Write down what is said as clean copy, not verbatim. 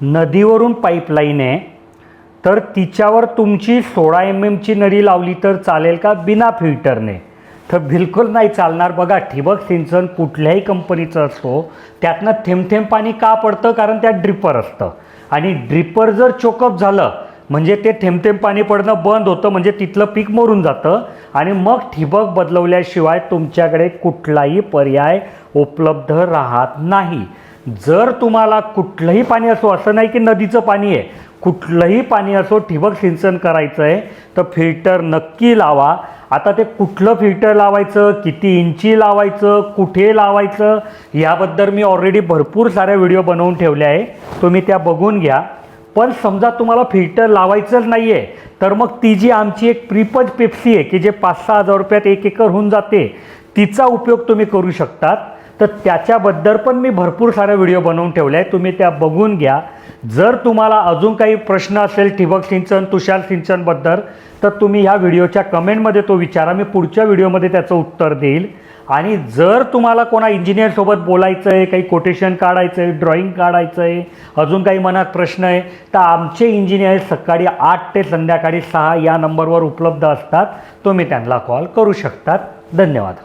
नदीवरून पाईपलाईन आहे तर तिच्यावर तुमची 16 mm ची नळी लावली तर चालेल का बिना फिल्टरने? तर बिलकुल नाही चालणार. बघा, ठिबक सिंचन कुठल्याही कंपनीचं असो, त्यातनं थेंब थेंब पाणी का पडतं? कारण त्यात ड्रिपर असतं आणि ड्रिपर जर चोकअप झालं म्हणजे ते थेंब थेंब पाणी पडणं बंद होतं, म्हणजे तिथलं पीक मरून जातं आणि मग ठिबक बदलवल्याशिवाय तुमच्याकडे कुठलाही पर्याय उपलब्ध राहत नाही. जर तुम्हाला कुठलंही पाणी असो, असं नाही की नदीचं पाणी आहे, कुठलंही पाणी असो ठिबक सिंचन करायचं आहे तर फिल्टर नक्की लावा. आता ते कुठलं फिल्टर लावायचं, किती इंची लावायचं, कुठे लावायचं, याबद्दल मी ऑलरेडी भरपूर साऱ्या व्हिडिओ बनवून ठेवले आहे, तुम्ही त्या बघून घ्या. पण समजा तुम्हाला फिल्टर लावायचंच नाही आहे तर मग ती जी आमची एक प्रीपज पेप्सी आहे की जे 5-6 हजार रुपयात 1 एकर होऊन जाते, तिचा उपयोग तुम्ही करू शकतात. तर त्याच्याबद्दल पण मी भरपूर सारे व्हिडिओ बनवून ठेवले आहे, तुम्ही त्या बघून घ्या. जर तुम्हाला अजून काही प्रश्न असेल ठिबक सिंचन, तुषार सिंचनबद्दल, तर तुम्ही ह्या व्हिडिओच्या कमेंटमध्ये तो विचारा, मी पुढच्या व्हिडिओमध्ये त्याचं उत्तर देईल. आणि जर तुम्हाला कोणा इंजिनियरसोबत बोलायचं आहे, काही कोटेशन काढायचं आहे, ड्रॉईंग काढायचं आहे, अजून काही मनात प्रश्न आहे, तर आमचे इंजिनियर सकाळी 8 ते संध्याकाळी 6 या नंबरवर उपलब्ध असतात, तुम्ही त्यांना कॉल करू शकतात. धन्यवाद.